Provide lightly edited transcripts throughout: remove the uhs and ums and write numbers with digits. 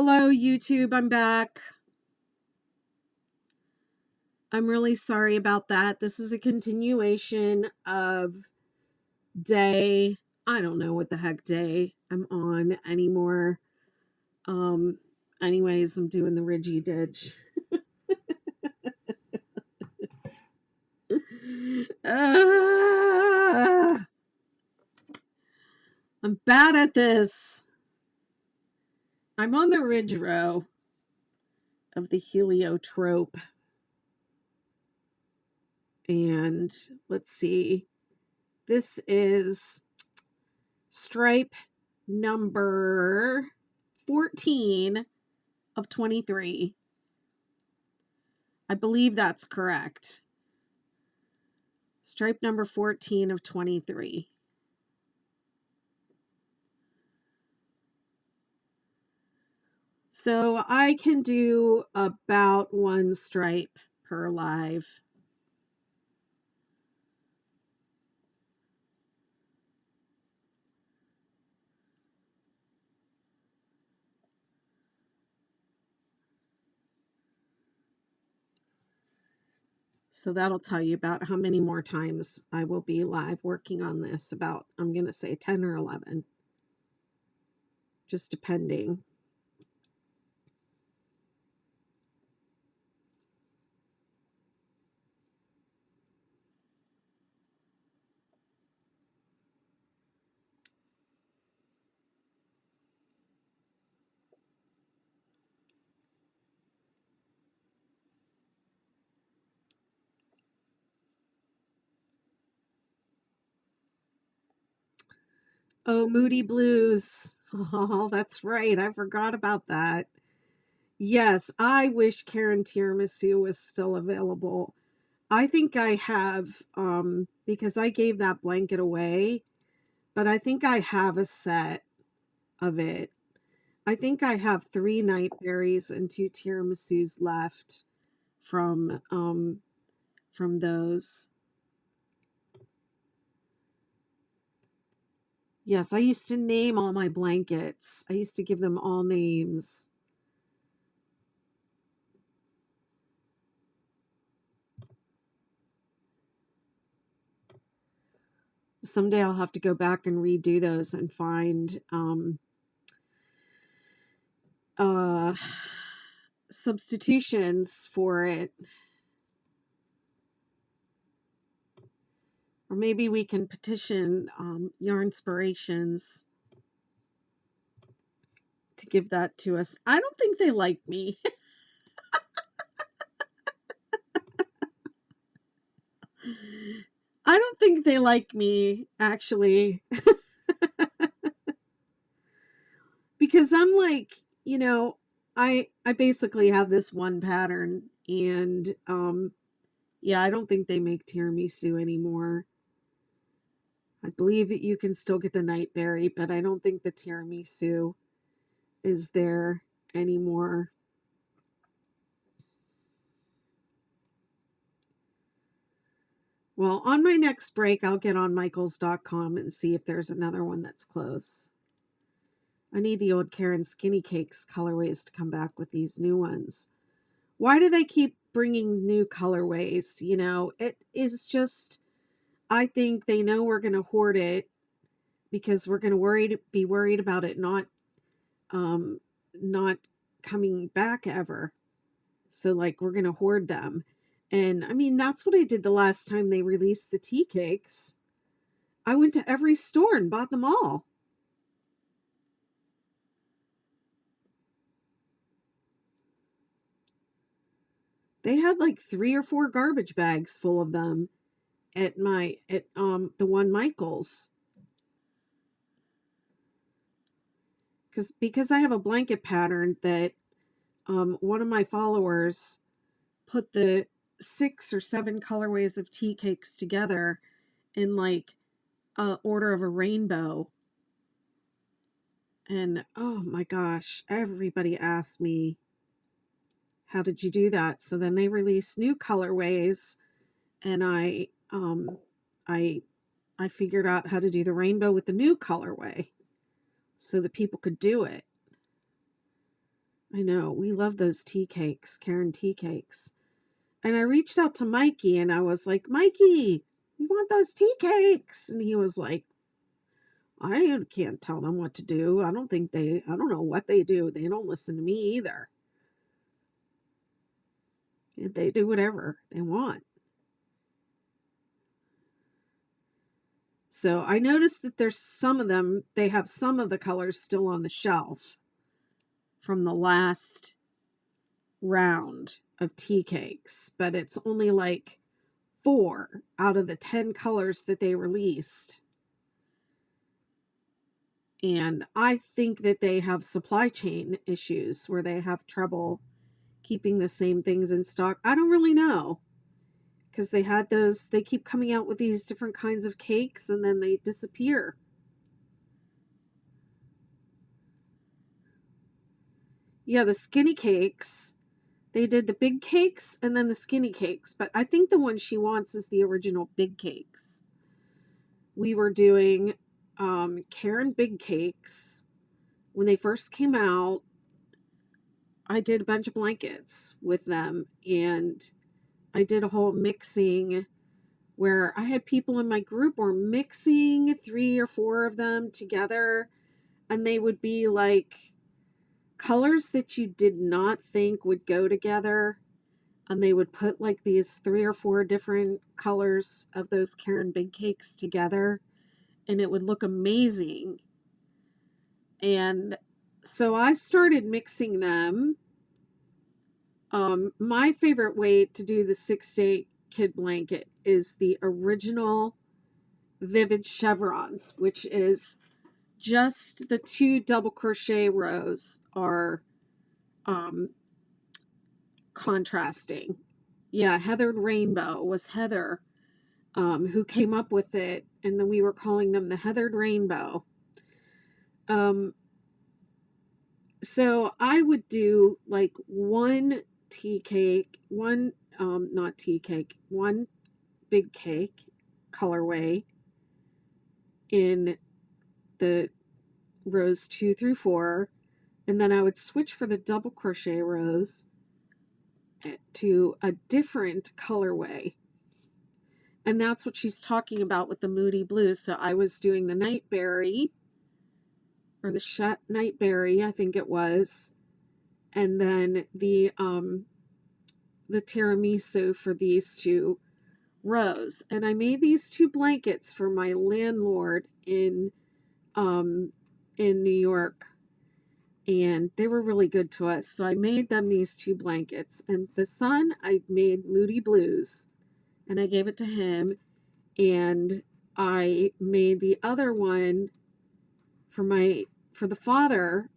Hello, YouTube. I'm back. I'm really sorry about that. This is a continuation of day. I don't know what the heck day I'm on anymore. Anyways, I'm doing the Ridgy Didge. I'm bad at this. I'm on the ridge row of the Heliotrope. And let's see. This is stripe number 14 of 23. I believe that's correct. Stripe number 14 of 23. So I can do about one stripe per live. So that'll tell you about how many more times I will be live working on this. About, I'm going to say 10 or 11. Just depending. Oh, Moody Blues. Oh, that's right. I forgot about that. Yes, I wish Karen Tiramisu was still available. I think I have, because I gave that blanket away, but I think I have a set of it. I think I have 3 Nightberries and 2 tiramisus left from those. Yes, I used to name all my blankets. I used to give them all names. Someday I'll have to go back and redo those and find substitutions for it. Or maybe we can petition Yarnspirations to give that to us. I don't think they like me. I don't think they like me, actually. Because I'm like, I basically have this one pattern, and yeah, I don't think they make tiramisu anymore. I believe that you can still get the Nightberry, but I don't think the tiramisu is there anymore. Well, on my next break, I'll get on Michaels.com and see if there's another one that's close. I need the old Karen Skinny Cakes colorways to come back with these new ones. Why do they keep bringing new colorways? It is just, I think they know we're going to hoard it because we're going to be worried about it not coming back ever. So like we're going to hoard them. And I mean, that's what I did the last time they released the tea cakes. I went to every store and bought them all. They had like 3 or 4 garbage bags full of them at the one Michaels. Because I have a blanket pattern that one of my followers put the 6 or 7 colorways of tea cakes together in like order of a rainbow. And oh my gosh, everybody asked me, how did you do that? So then they released new colorways, and I figured out how to do the rainbow with the new colorway so that people could do it. I know. We love those tea cakes, Karen tea cakes. And I reached out to Mikey and I was like, Mikey, you want those tea cakes? And he was like, I can't tell them what to do. I don't know what they do. They don't listen to me either. They do whatever they want. So I noticed that there's some of them, they have some of the colors still on the shelf from the last round of tea cakes, but it's only like 4 out of the 10 colors that they released. And I think that they have supply chain issues where they have trouble keeping the same things in stock. I don't really know, because they keep coming out with these different kinds of cakes and then they disappear. Yeah, the skinny cakes, they did the big cakes and then the skinny cakes, but I think the one she wants is the original big cakes. We were doing Karen big cakes when they first came out. I did a bunch of blankets with them, and I did a whole mixing where I had people in my group were mixing 3 or 4 of them together, and they would be like colors that you did not think would go together. And they would put like these 3 or 4 different colors of those Karen big cakes together, and it would look amazing. And so I started mixing them. My favorite way to do the 6-day kid blanket is the original Vivid Chevrons, which is just the 2 double crochet rows are contrasting. Yeah, Heathered Rainbow was Heather who came up with it, and then we were calling them the Heathered Rainbow. So I would do like one tea cake, one not tea cake, one big cake colorway in the rows 2 through 4, and then I would switch for the double crochet rows to a different colorway. And that's what she's talking about with the Moody Blues. So I was doing the Nightberry, or the Nightberry, I think it was, and then the tiramisu for these 2 rows. And I made these 2 blankets for my landlord in New York, and they were really good to us. So I made them these 2 blankets, and the son I made Moody Blues, and I gave it to him, and I made the other one for the father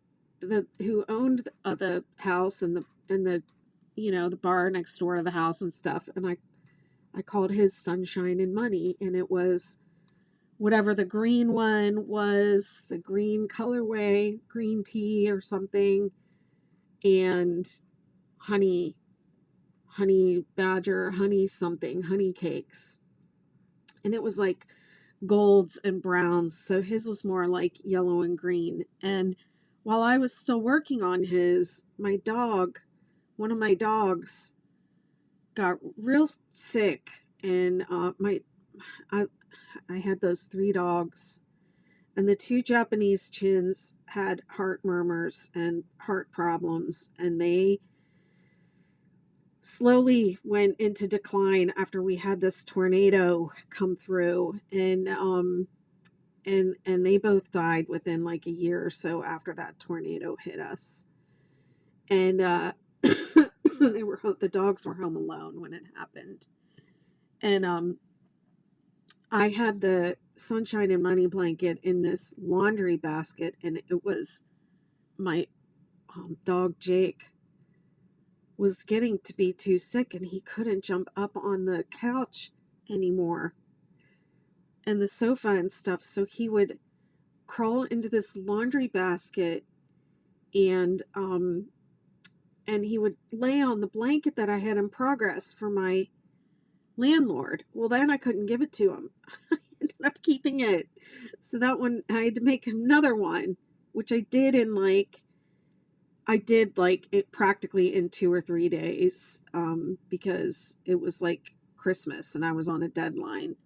who owned the house and the the bar next door to the house and stuff, and I called his Sunshine and Money, and it was whatever the green one was, the green colorway, green tea or something, and honey badger, honey something, honey cakes. And it was like golds and browns. So his was more like yellow and green. And while I was still working on his, one of my dogs got real sick, and I had those 3 dogs, and the 2 Japanese chins had heart murmurs and heart problems, and they slowly went into decline after we had this tornado come through, and they both died within like a year or so after that tornado hit us. And the dogs were home alone when it happened. And I had the Sunshine and Money blanket in this laundry basket, and it was my dog Jake was getting to be too sick, and he couldn't jump up on the couch anymore and the sofa and stuff, so he would crawl into this laundry basket, and he would lay on the blanket that I had in progress for my landlord. Well, then I couldn't give it to him. I ended up keeping it. So that one, I had to make another one, which I did in like I did like it practically in 2 or 3 days, because it was like Christmas and I was on a deadline.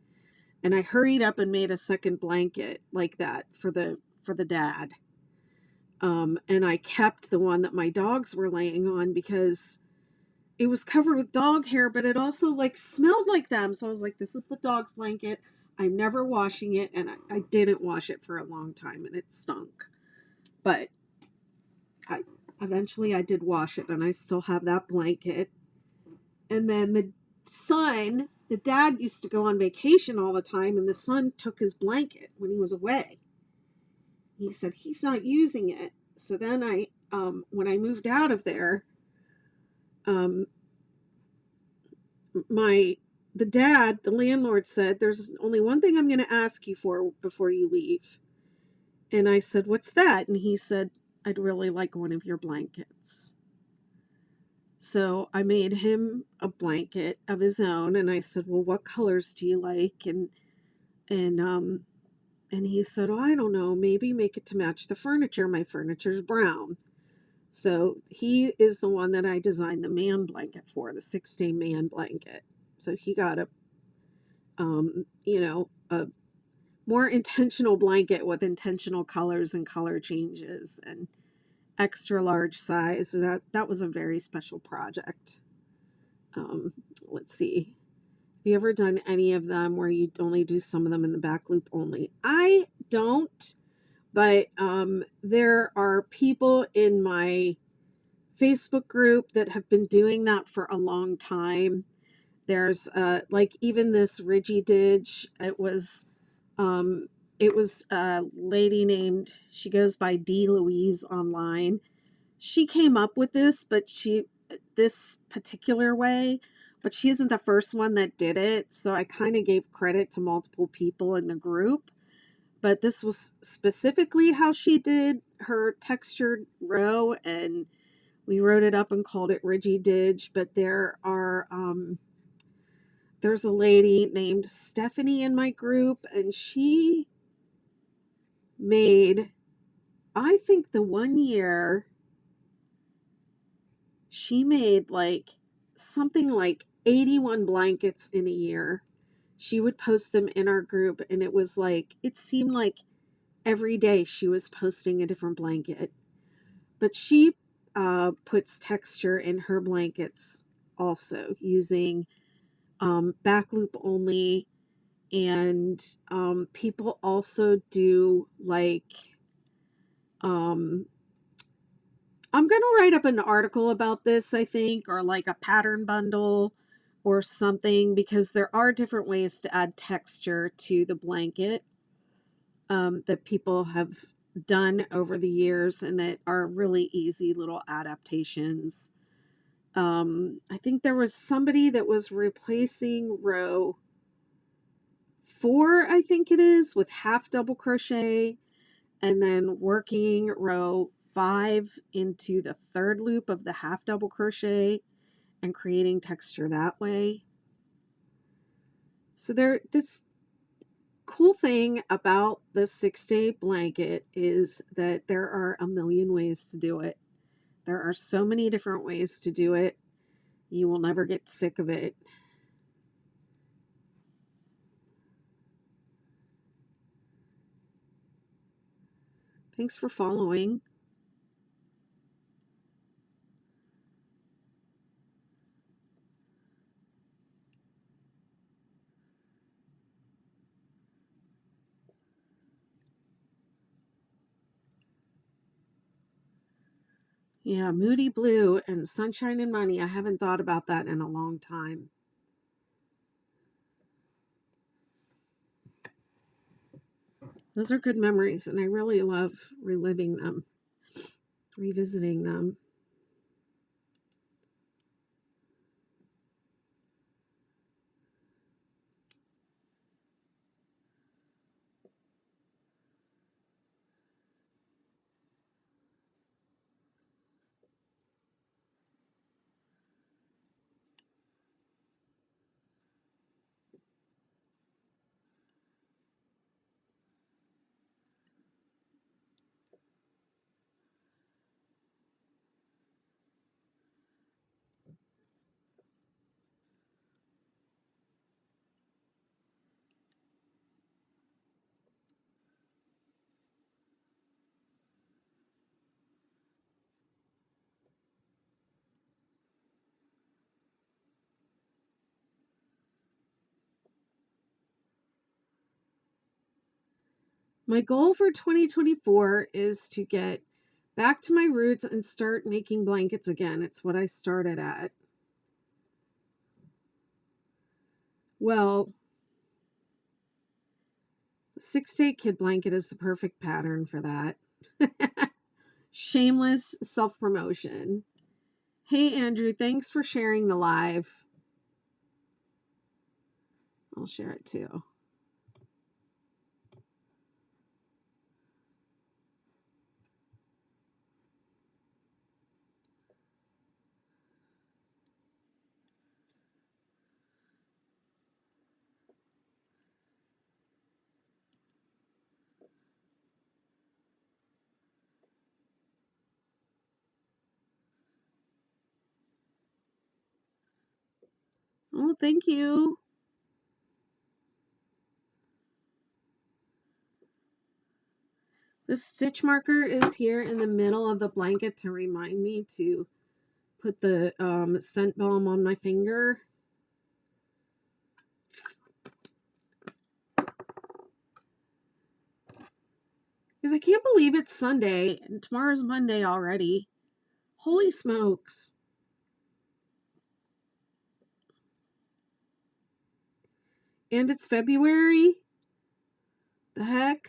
And I hurried up and made a second blanket like that for the dad. And I kept the one that my dogs were laying on because it was covered with dog hair, but it also like smelled like them. So I was like, this is the dog's blanket. I'm never washing it. And I didn't wash it for a long time and it stunk. But I eventually I did wash it and I still have that blanket. And then the dad used to go on vacation all the time and the son took his blanket when he was away. He said he's not using it. So then when I moved out of there, um, the landlord said, there's only one thing I'm going to ask you for before you leave. And I said, what's that? And he said, I'd really like one of your blankets. So I made him a blanket of his own. And I said, well, what colors do you like? And he said, oh, I don't know, maybe make it to match the furniture. My furniture's brown. So he is the one that I designed the man blanket for, the 6-day man blanket. So he got a more intentional blanket with intentional colors and color changes and extra large size. That was a very special project. Um, let's see. Have you ever done any of them where you only do some of them in the back loop only? I don't, but there are people in my Facebook group that have been doing that for a long time. There's like even this Ridgy Didge. It was a lady named, she goes by D Louise online. She came up with this particular way, but she isn't the first one that did it. So I kind of gave credit to multiple people in the group. But this was specifically how she did her textured row, and we wrote it up and called it Ridgy Didge. But there's a lady named Stephanie in my group, and she made, I think the one year she made like something like 81 blankets in a year. She would post them in our group, and it seemed like every day she was posting a different blanket. But she puts texture in her blankets also using back loop only. And people also do like, um, I'm going to write up an article about this, I think, or like a pattern bundle or something, because there are different ways to add texture to the blanket that people have done over the years and that are really easy little adaptations. I think there was somebody that was replacing row 4, I think it is, with half double crochet and then working row 5 into the third loop of the half double crochet and creating texture that way. So this cool thing about the 6-day blanket is that there are a million ways to do it. There are so many different ways to do it. You will never get sick of it. Thanks for following. Yeah, Moody Blue and Sunshine and Money. I haven't thought about that in a long time. Those are good memories, and I really love reliving them, revisiting them. My goal for 2024 is to get back to my roots and start making blankets again. It's what I started at. Well, the 6 to 8 kid blanket is the perfect pattern for that. Shameless self promotion. Hey, Andrew, thanks for sharing the live. I'll share it too. Oh, thank you. The stitch marker is here in the middle of the blanket to remind me to put the scent balm on my finger. Because I can't believe it's Sunday and tomorrow's Monday already. Holy smokes. And it's February? The heck?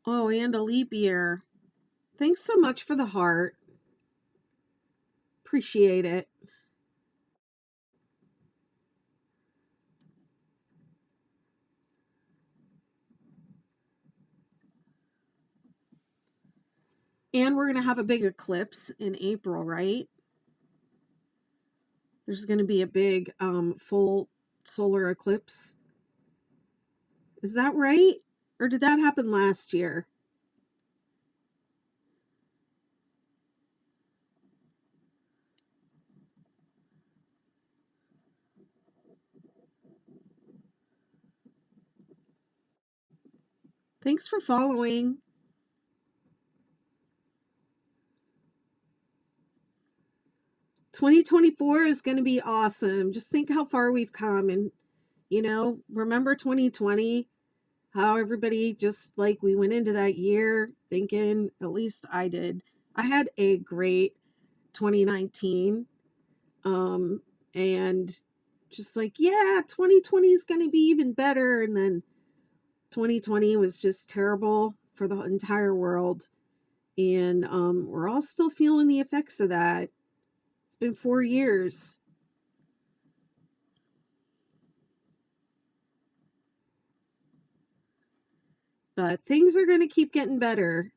Oh, and a leap year. Thanks so much for the heart. Appreciate it. And we're going to have a big eclipse in April, right? There's going to be a big full solar eclipse. Is that right? Or did that happen last year? Thanks for following. 2024 is going to be awesome. Just think how far we've come. And, remember 2020? How everybody just like we went into that year thinking, at least I did, I had a great 2019. And just like, yeah, 2020 is going to be even better. And then 2020 was just terrible for the entire world. And we're all still feeling the effects of that. It's been 4 years. But things are going to keep getting better.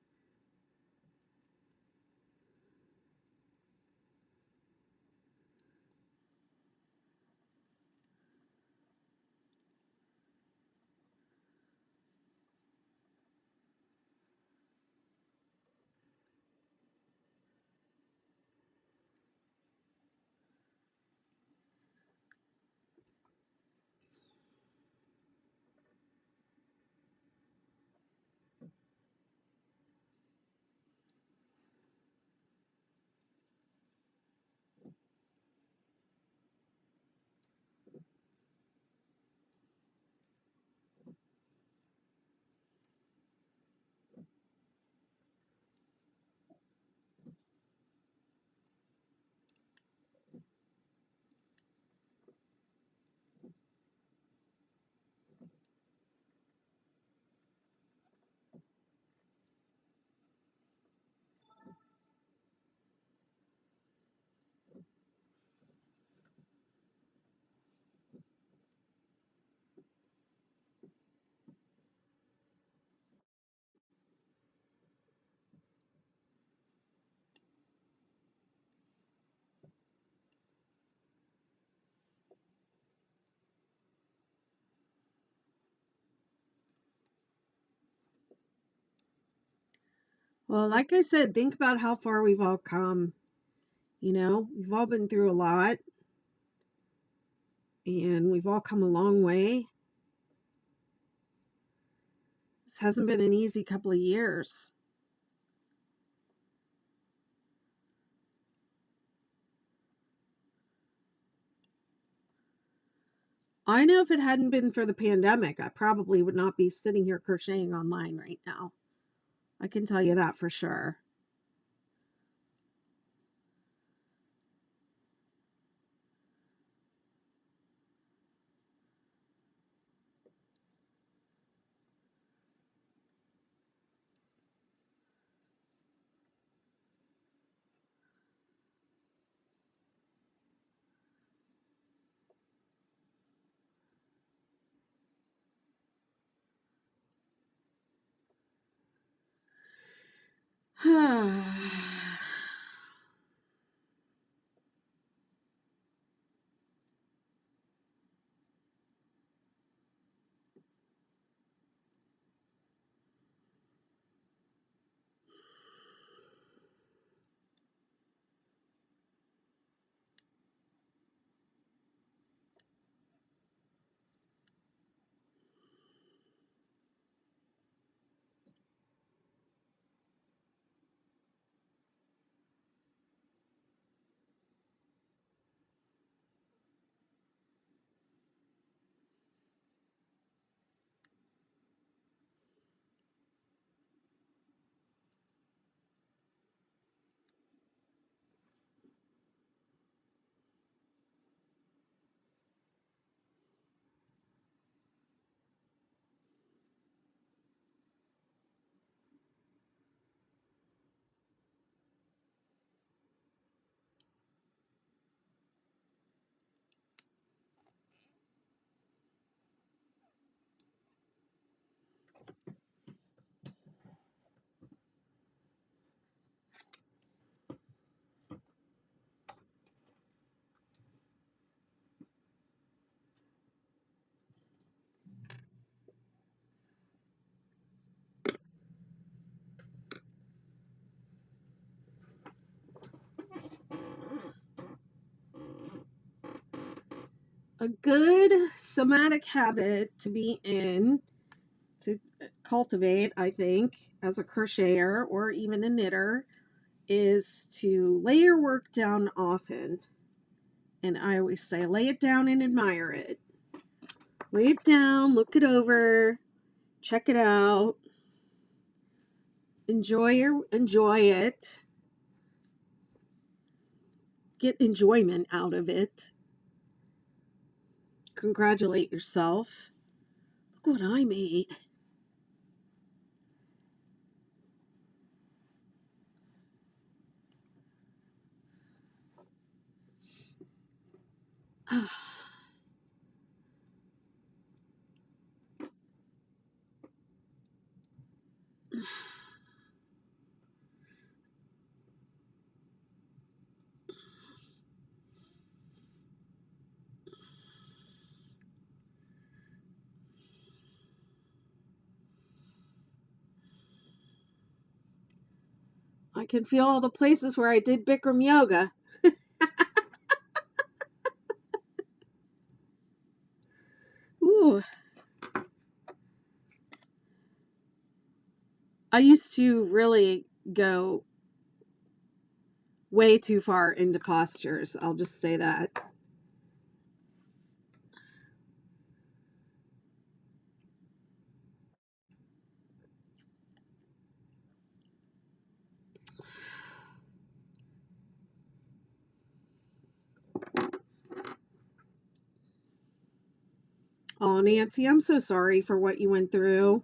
Well, like I said, think about how far we've all come. You know, we've all been through a lot and we've all come a long way. This hasn't been an easy couple of years. I know if it hadn't been for the pandemic, I probably would not be sitting here crocheting online right now. I can tell you that for sure. A good somatic habit to be in, to cultivate, I think, as a crocheter or even a knitter, is to lay your work down often. And I always say, lay it down and admire it. Lay it down, look it over, check it out, enjoy it, get enjoyment out of it. Congratulate yourself. Look what I made. I can feel all the places where I did Bikram yoga. Ooh. I used to really go way too far into postures. I'll just say that. Oh, Nancy, I'm so sorry for what you went through.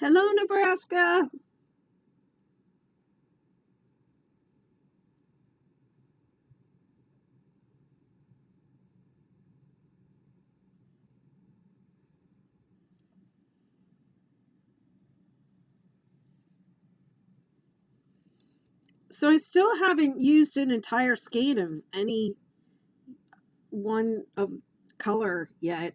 Hello, Nebraska. So I still haven't used an entire skein of any one of color yet.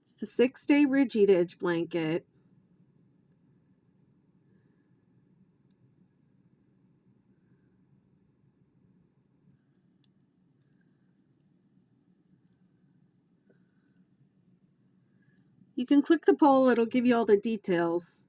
It's the 6-day Ridgy Didge blanket. You can click the poll, it'll give you all the details.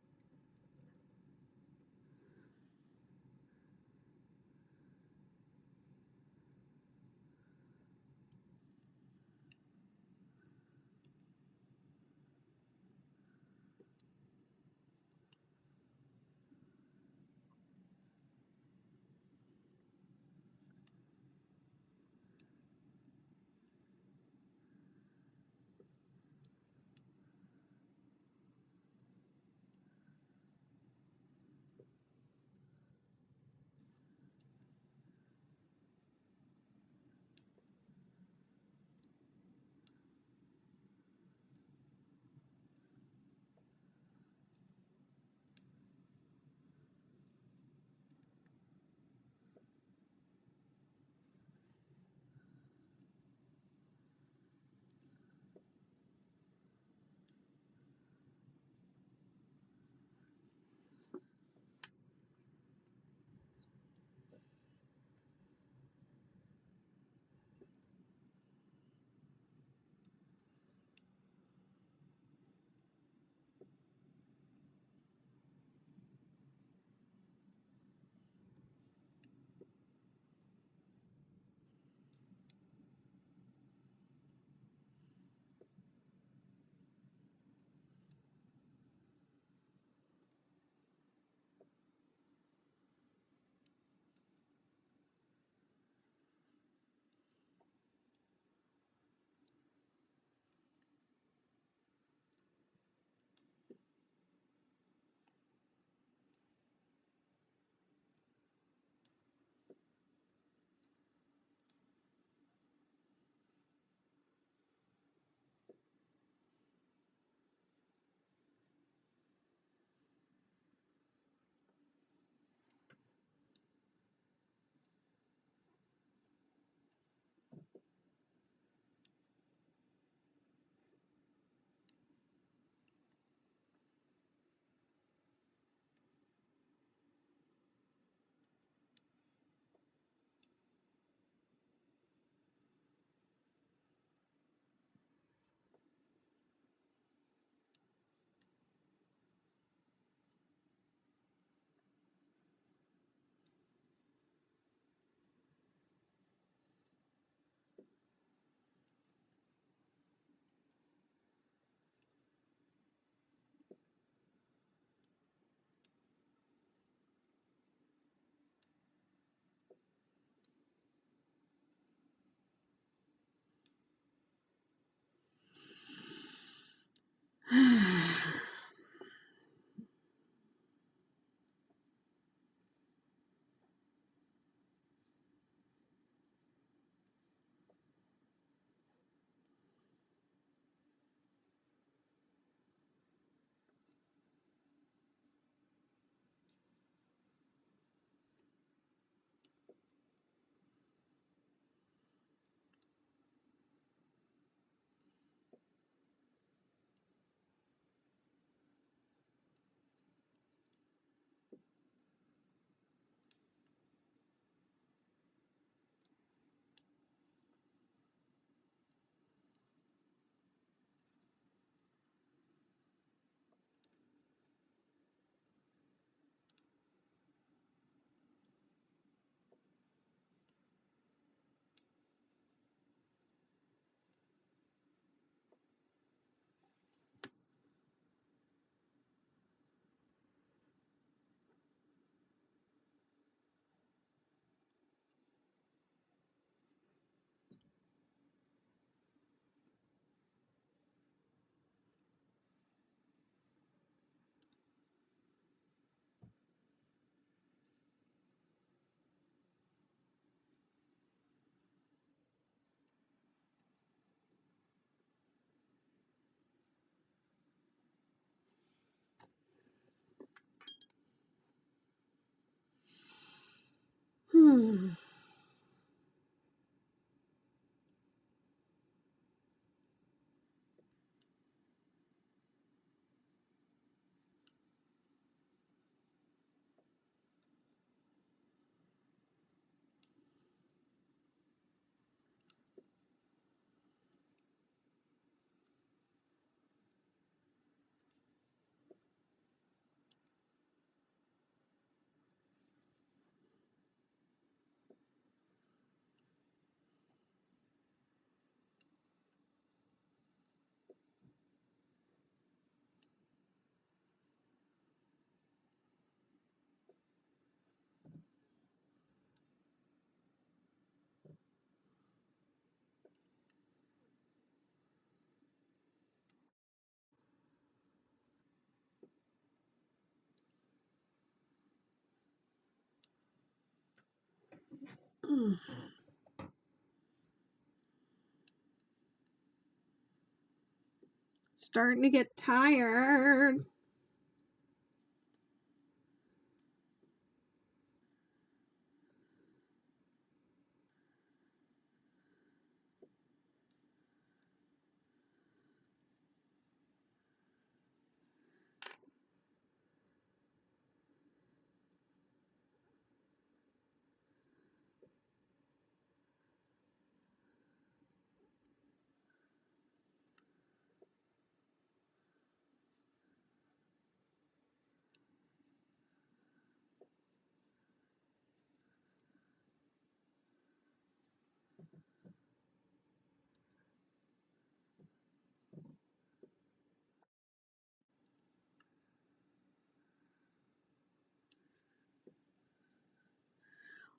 Starting to get tired.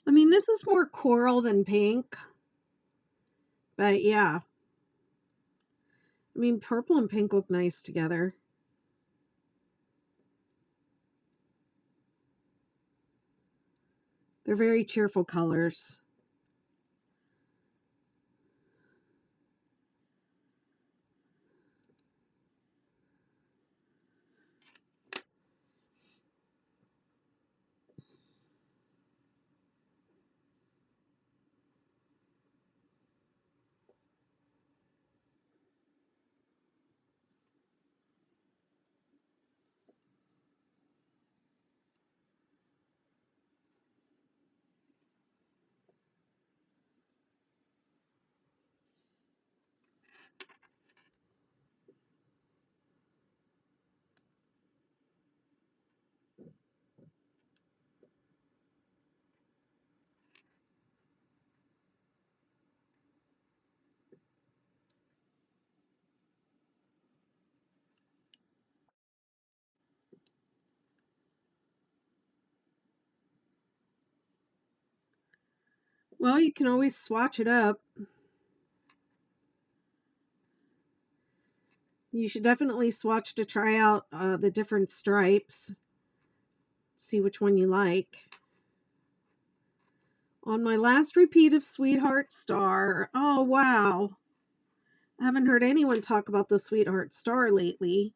I mean, this is more coral than pink. But yeah. I mean, purple and pink look nice together. They're very cheerful colors. Well, you can always swatch it up. You should definitely swatch to try out the different stripes. See which one you like. On my last repeat of Sweetheart Star. Oh, wow. I haven't heard anyone talk about the Sweetheart Star lately.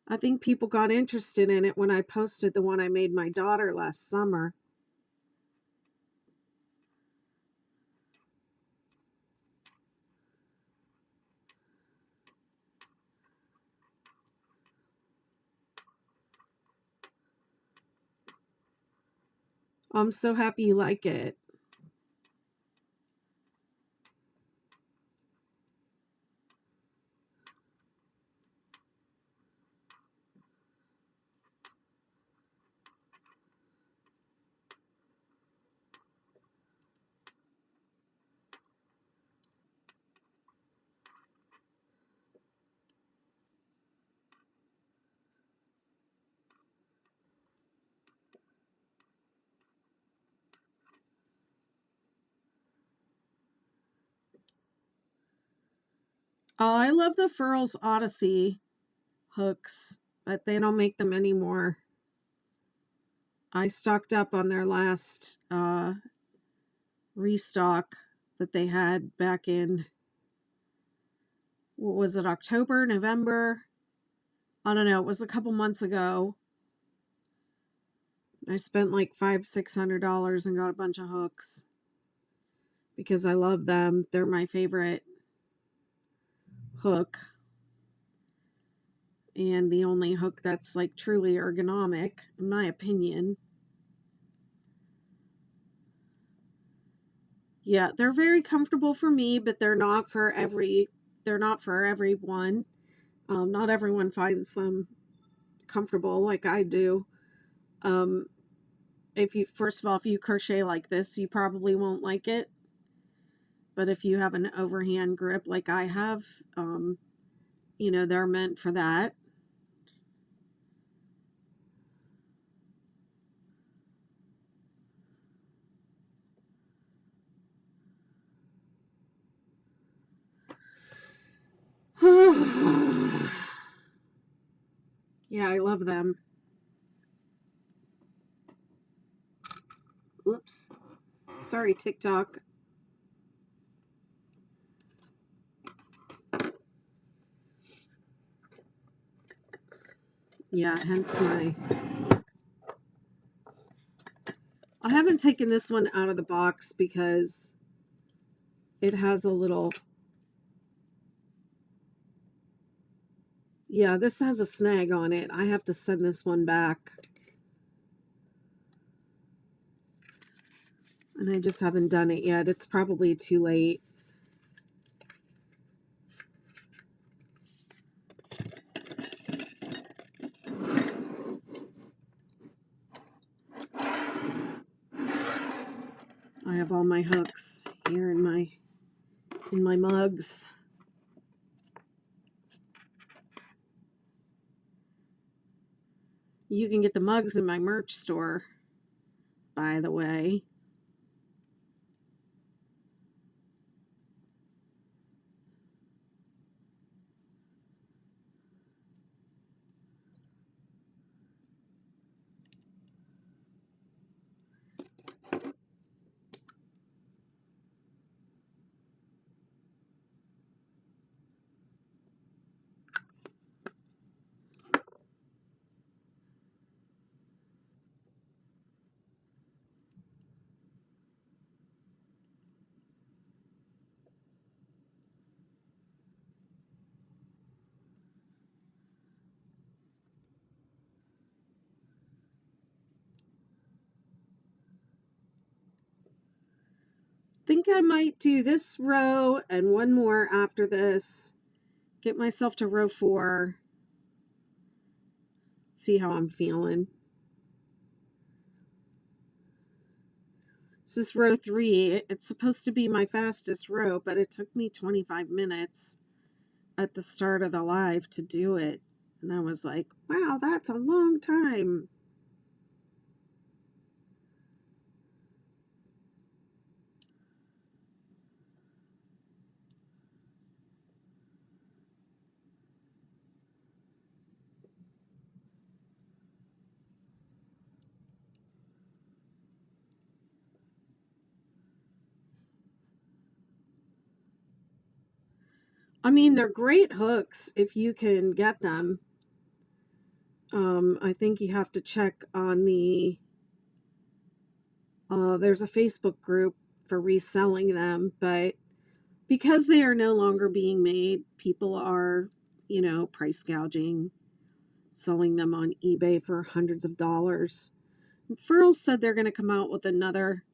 I think people got interested in it when I posted the one I made my daughter last summer. I'm so happy you like it. Oh, I love the Furls Odyssey hooks, but they don't make them anymore. I stocked up on their last restock that they had back in, what was it, October, November? I don't know. It was a couple months ago. I spent like $500-600 and got a bunch of hooks because I love them. They're my favorite hook, and the only hook that's like truly ergonomic, in my opinion. Yeah, they're very comfortable for me, but they're not for everyone. Not everyone finds them comfortable like I do. Um, if you first of all, if you crochet like this, you probably won't like it. But if you have an overhand grip like I have, they're meant for that. Yeah, I love them. Oops. Sorry, TikTok. Yeah, hence my... I haven't taken this one out of the box because it has a little... Yeah, this has a snag on it. I have to send this one back. And I just haven't done it yet. It's probably too late. I have all my hooks here in my mugs. You can get the mugs in my merch store, by the way. Think I might do this row and one more after this. Get myself to row 4. See how I'm feeling. This is row 3. It's supposed to be my fastest row, but it took me 25 minutes at the start of the live to do it. And I was like, wow, that's a long time. I mean, they're great hooks if you can get them. I think you have to check on the... there's a Facebook group for reselling them, but because they are no longer being made, people are, price gouging, selling them on eBay for hundreds of dollars. And Furls said they're going to come out with another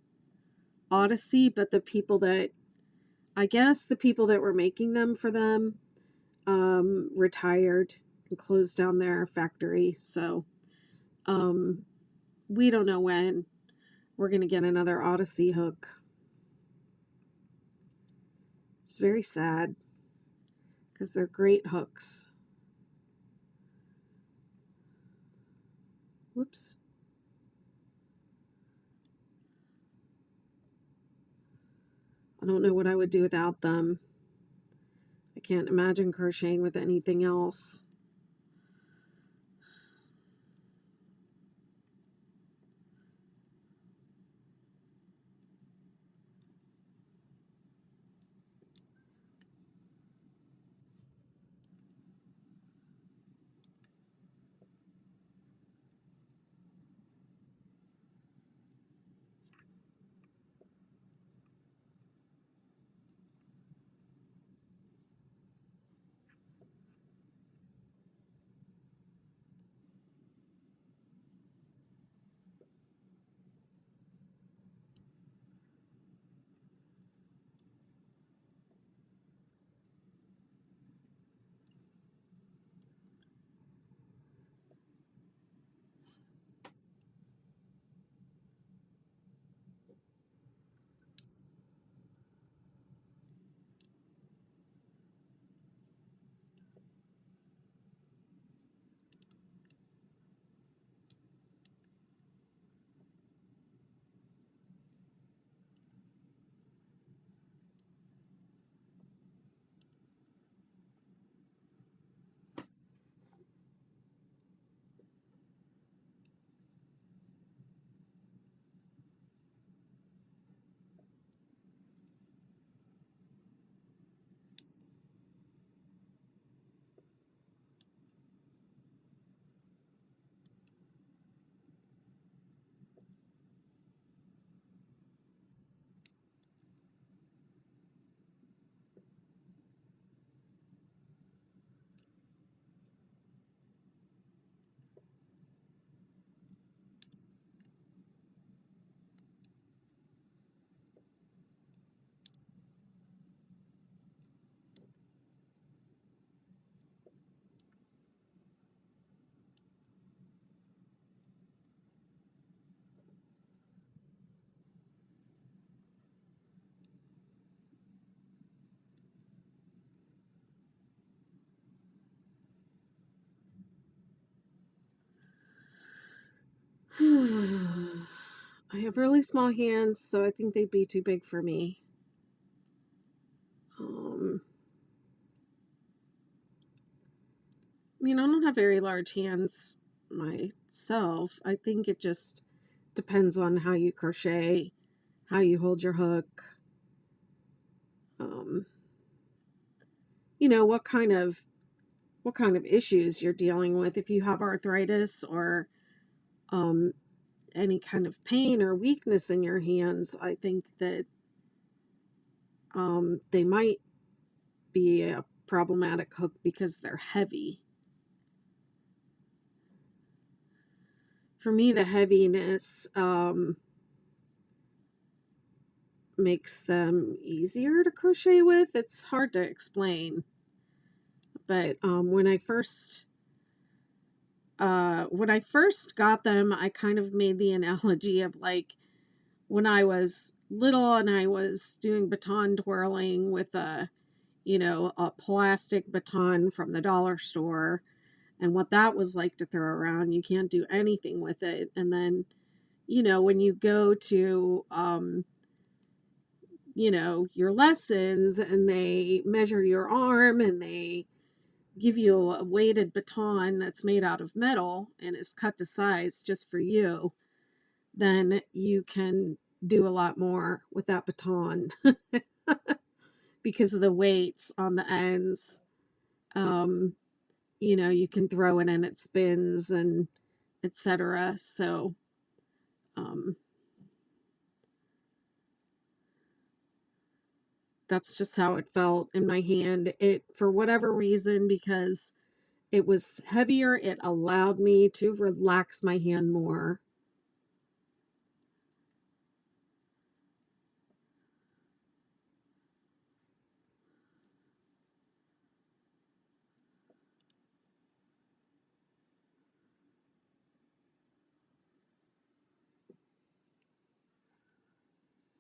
Odyssey, but the people that were making them for them retired and closed down their factory. So we don't know when we're going to get another Odyssey hook. It's very sad because they're great hooks. Whoops. I don't know what I would do without them. I can't imagine crocheting with anything else. I have really small hands, so I think they'd be too big for me. I mean, I don't have very large hands myself. I think it just depends on how you crochet, how you hold your hook, um, what kind of issues you're dealing with. If you have arthritis or um, any kind of pain or weakness in your hands, I think that they might be a problematic hook because they're heavy. For me, the heaviness makes them easier to crochet with. It's hard to explain, but when I first got them, I kind of made the analogy of like when I was little and I was doing baton twirling with a plastic baton from the dollar store, and what that was like to throw around. You can't do anything with it. And then when you go to your lessons and they measure your arm and they give you a weighted baton that's made out of metal and is cut to size just for you, then you can do a lot more with that baton because of the weights on the ends. You can throw it and it spins and etc. So that's just how it felt in my hand. It, for whatever reason, because it was heavier, it allowed me to relax my hand more.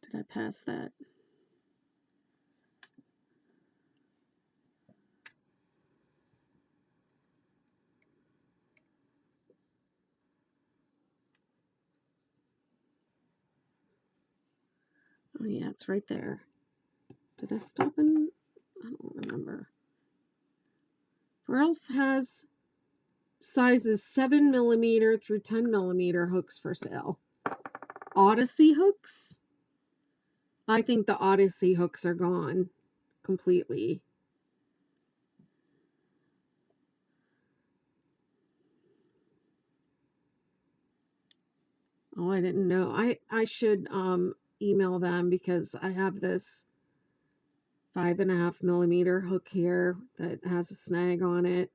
Did I pass that? Oh yeah, it's right there. Did I stop in? I don't remember. Furls has sizes 7mm through 10mm hooks for sale. Odyssey hooks? I think the Odyssey hooks are gone completely. Oh, I didn't know. I should email them because I have this 5.5mm hook here that has a snag on it.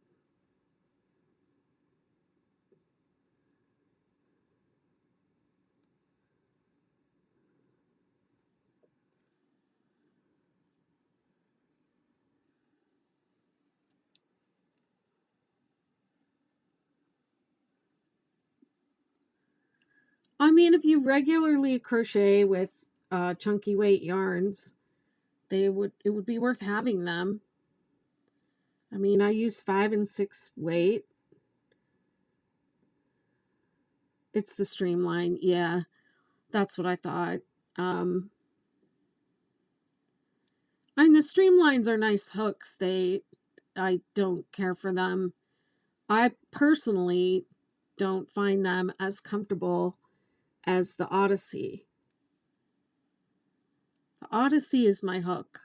I mean, if you regularly crochet with chunky weight yarns, it would be worth having them. I mean, I use 5 and 6 weight. It's the Streamline. Yeah, that's what I thought. I mean, the Streamlines are nice hooks. I don't care for them. I personally don't find them as comfortable as the Odyssey. The Odyssey is my hook.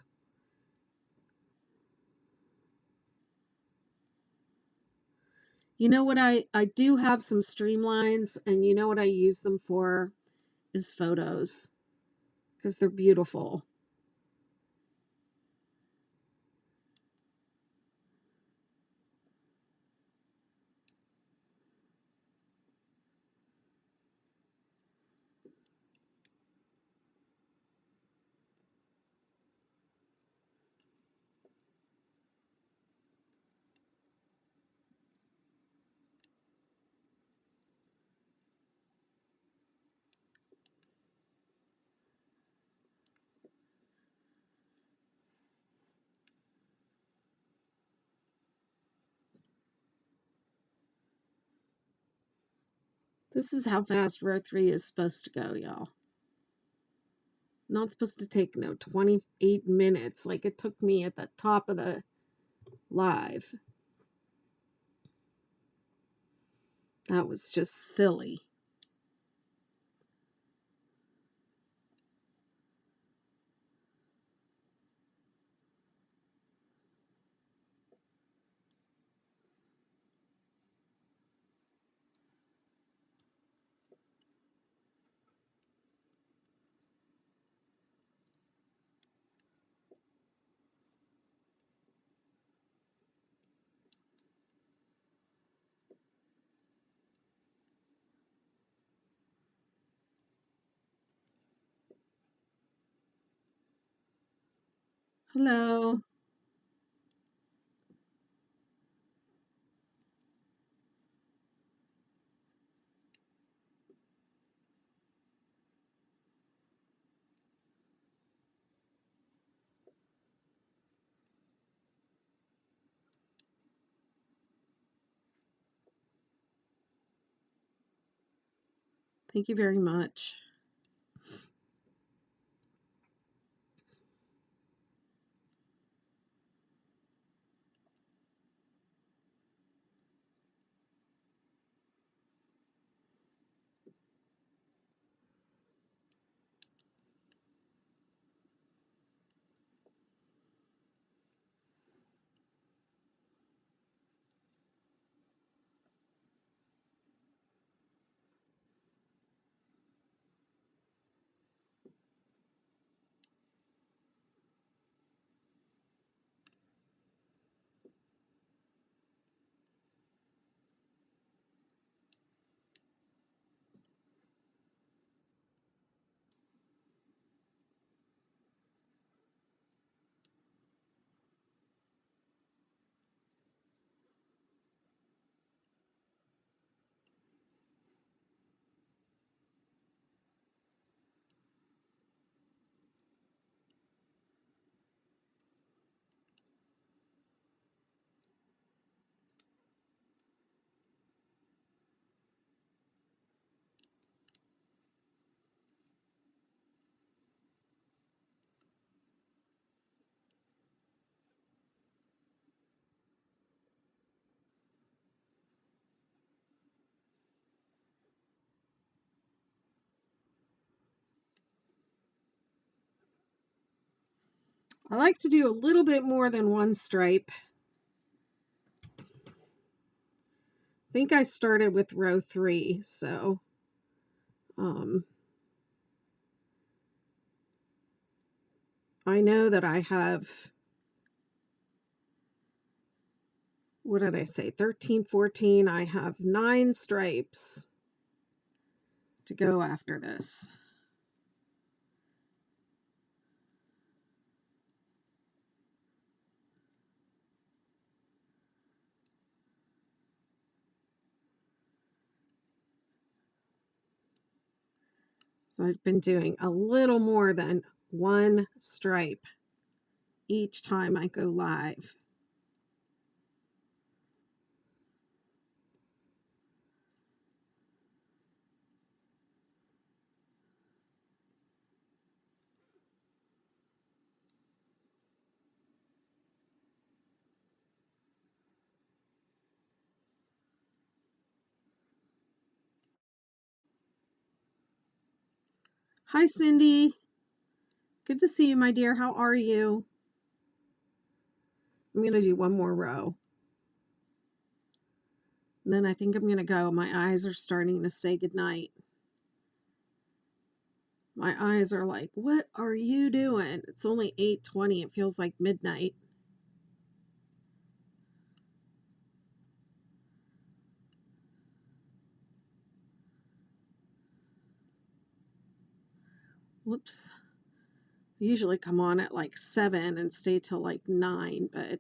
You know what, I do have some Streamlines, and you know what I use them for is photos, because they're beautiful. This is how fast row 3 is supposed to go, y'all. Not supposed to take, no, 28 minutes like it took me at the top of the live. That was just silly. Hello. Thank you very much. I like to do a little bit more than one stripe. I think I started with row 3, so I know that I have, what did I say, 13, 14. I have 9 stripes to go after this. So I've been doing a little more than one stripe each time I go live. Hi, Cindy. Good to see you, my dear. How are you? I'm going to do one more row. And then I think I'm going to go. My eyes are starting to say goodnight. My eyes are like, what are you doing? It's only 8:20. It feels like midnight. Whoops. I usually come on at like 7 and stay till like 9, but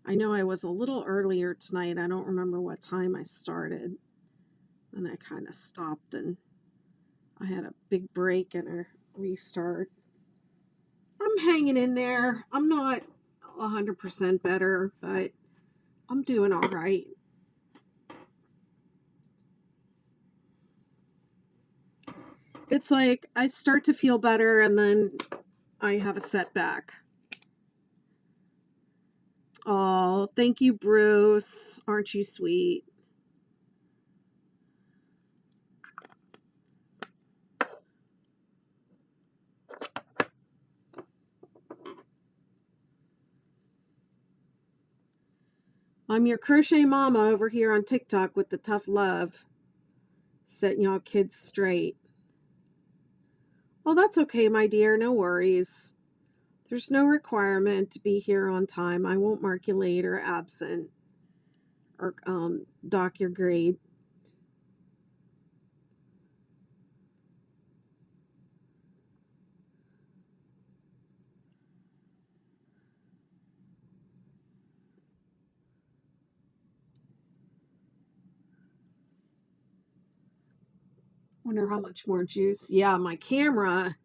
I know I was a little earlier tonight. I don't remember what time I started. And I kind of stopped and I had a big break and a restart. I'm hanging in there. I'm not 100% better, but I'm doing all right. It's like I start to feel better and then I have a setback. Oh, thank you, Bruce. Aren't you sweet? I'm your crochet mama over here on TikTok with the tough love, setting y'all kids straight. Oh, that's okay, my dear. No worries. There's no requirement to be here on time. I won't mark you late or absent or dock your grade. Wonder how much more juice. Yeah, my camera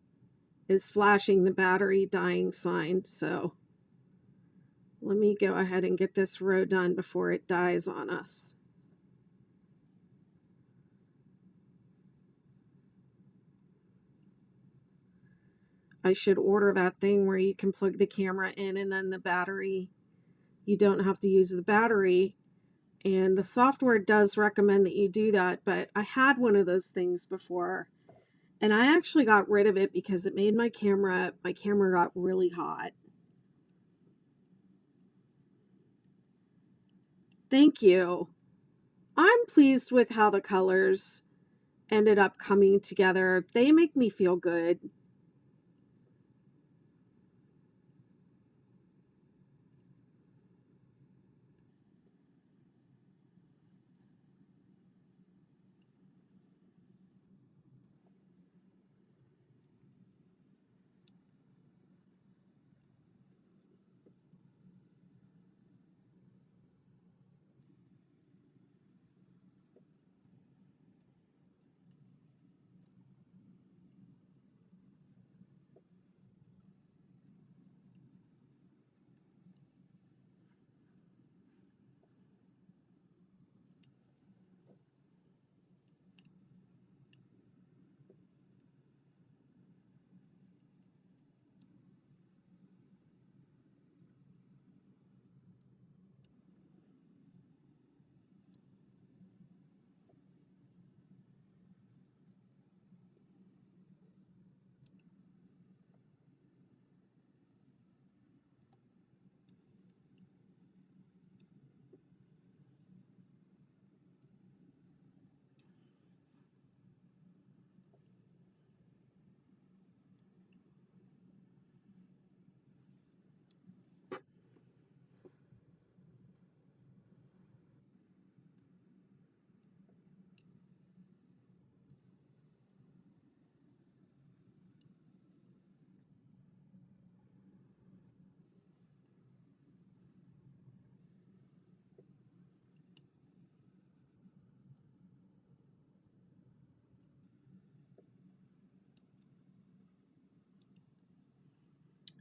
is flashing the battery dying sign, so let me go ahead and get this row done before it dies on us. I should order that thing where you can plug the camera in and then the battery, you don't have to use the battery. And the software does recommend that you do that, but I had one of those things before and I actually got rid of it because it made my camera got really hot. Thank you. I'm pleased with how the colors ended up coming together. They make me feel good.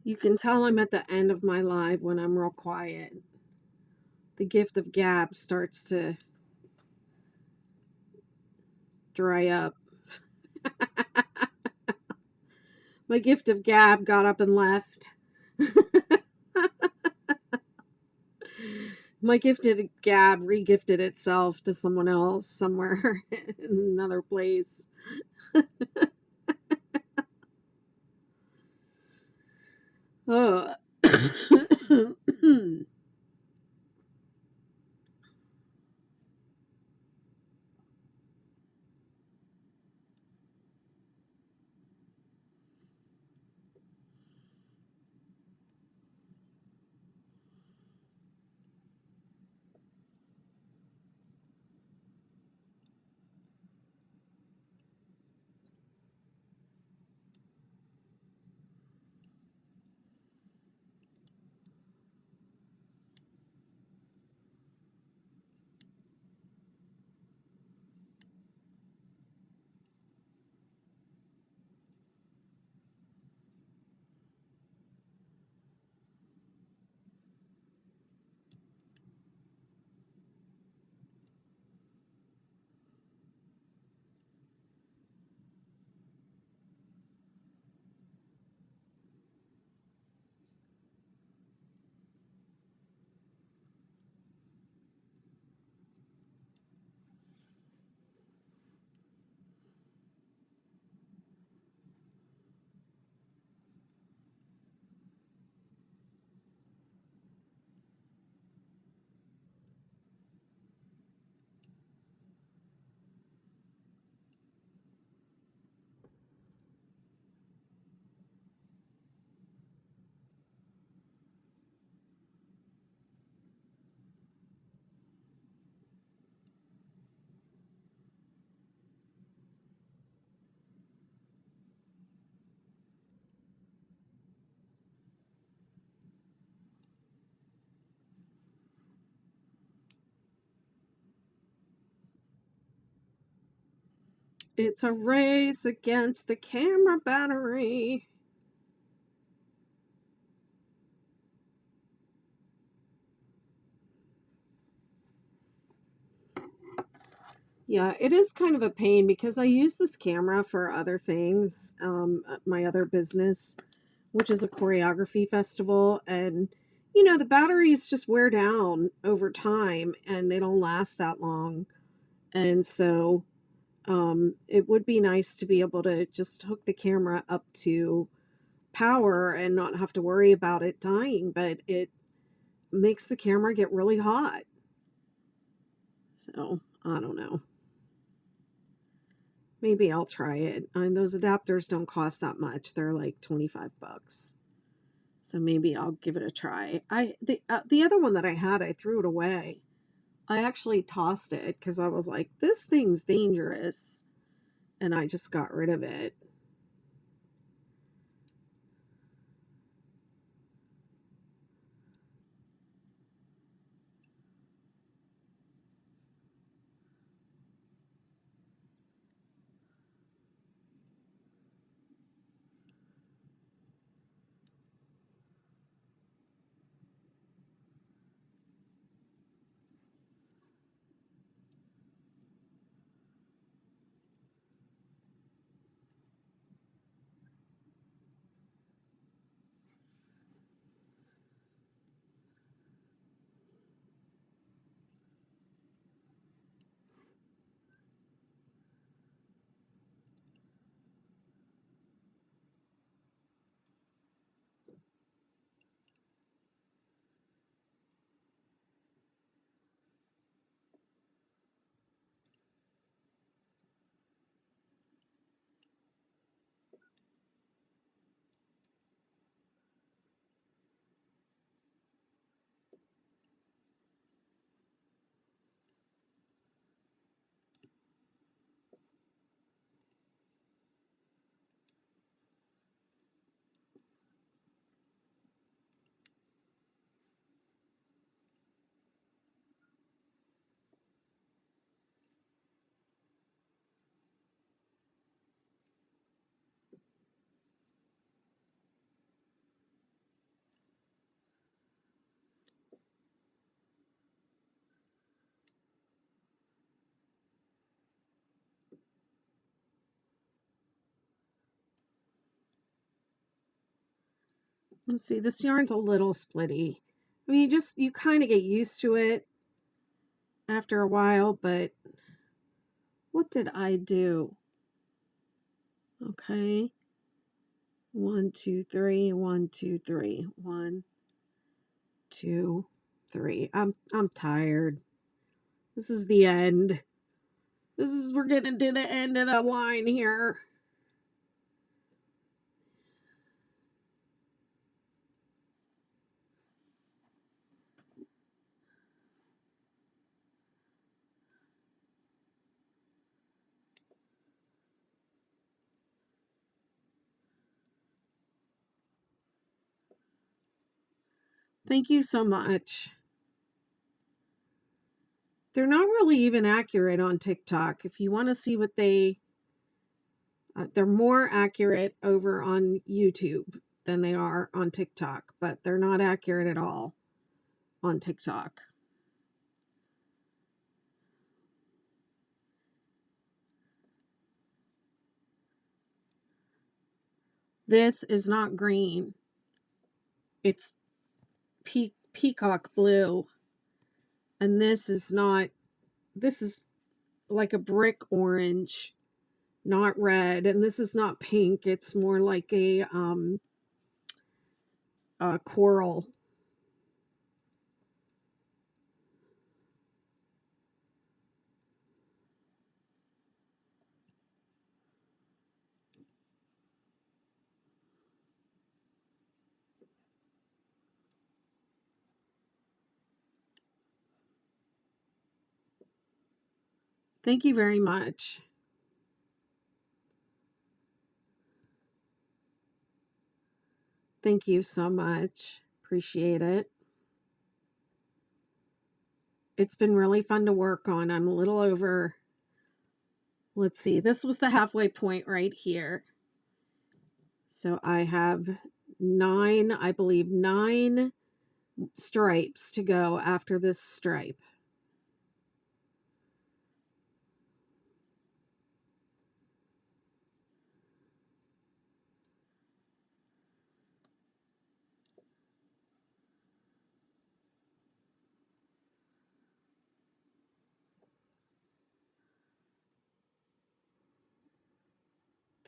You can tell I'm at the end of my live when I'm real quiet. The gift of gab starts to dry up. My gift of gab got up and left. My gifted gab regifted itself to someone else somewhere in another place. Oh. It's a race against the camera battery. Yeah, it is kind of a pain because I use this camera for other things, my other business, which is a choreography festival. And, the batteries just wear down over time and they don't last that long. And so it would be nice to be able to just hook the camera up to power and not have to worry about it dying, but it makes the camera get really hot. So I don't know. Maybe I'll try it. And those adapters don't cost that much. They're like 25 bucks. So maybe I'll give it a try. The other one that I had, I threw it away. I actually tossed it because I was like, this thing's dangerous. And I just got rid of it. Let's see, this yarn's a little splitty. I mean, you kind of get used to it after a while, but what did I do? Okay. 1, 2, 3, 1, 2, 3. 1, 2, 3. I'm tired. This is the end. We're getting to the end of the line here. Thank you so much. They're not really even accurate on TikTok. If you want to see what they're more accurate over on YouTube than they are on TikTok, but they're not accurate at all on TikTok. This is not green. It's peacock blue. And this is like a brick orange, not red. And this is not pink. It's more like a coral. Thank you very much. Thank you so much. Appreciate it. It's been really fun to work on. I'm a little over let's see, this was the halfway point right here. So I have 9, I believe 9 stripes to go after this stripe.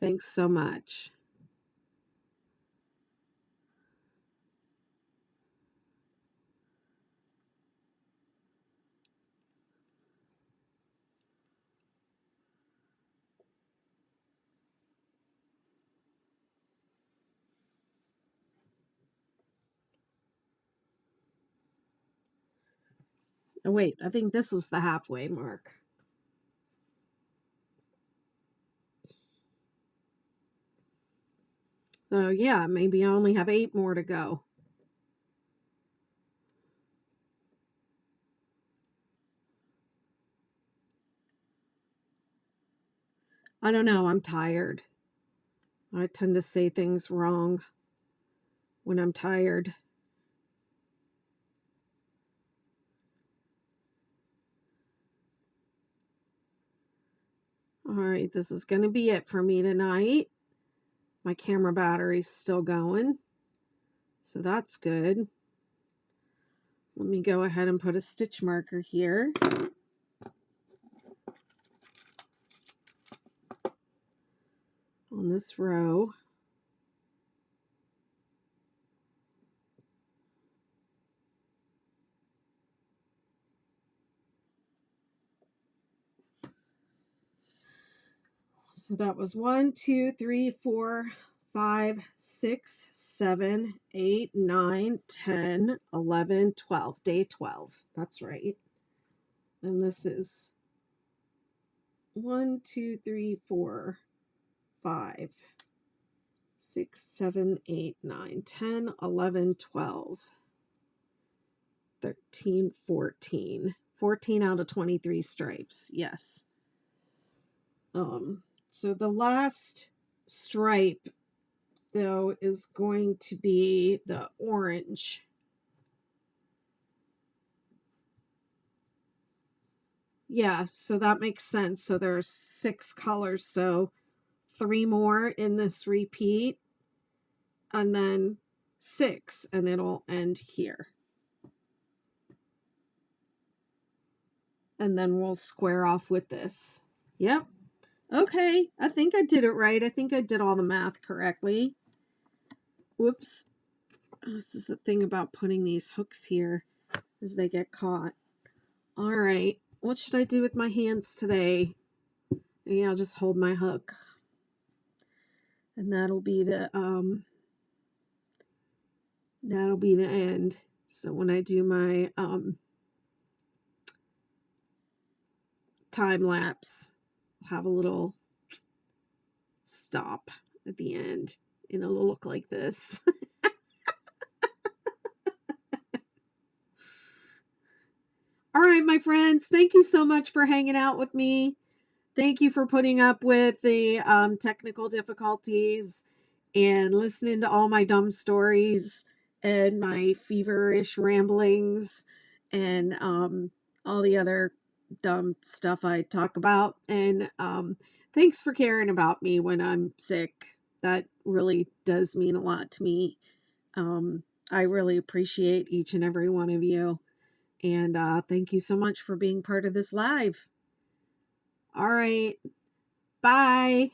Thanks so much. Oh, wait, I think this was the halfway mark. Oh, yeah, maybe I only have 8 more to go. I don't know, I'm tired. I tend to say things wrong when I'm tired. All right, this is going to be it for me tonight. My camera battery's still going, so that's good. Let me go ahead and put a stitch marker here. On this row. So that was 1, 2, 3, 4, 5, 6, 7, 8, 9, 10, 11, 12. Day 12. That's right. And this is 1, 2, 3, 4, 5, 6, 7, 8, 9, 10, 11, 12, 13, 14. 14 out of 23 stripes. Yes. So the last stripe, though, is going to be the orange. Yeah, so that makes sense. So there's 6 colors, so 3 more in this repeat, and then 6, and it'll end here. And then we'll square off with this. Yep. Okay, I think I did it right. I think I did all the math correctly. Whoops. This is the thing about putting these hooks here, is they get caught. All right, what should I do with my hands today? Maybe I'll just hold my hook. And that'll be the end. So when I do my time lapse, I'll have a little stop at the end, and it'll look like this. All right, my friends, thank you so much for hanging out with me. Thank you for putting up with the technical difficulties and listening to all my dumb stories and my feverish ramblings and all the other dumb stuff I talk about. And thanks for caring about me when I'm sick. That really does mean a lot to me. I really appreciate each and every one of you. And thank you so much for being part of this live. All right. Bye.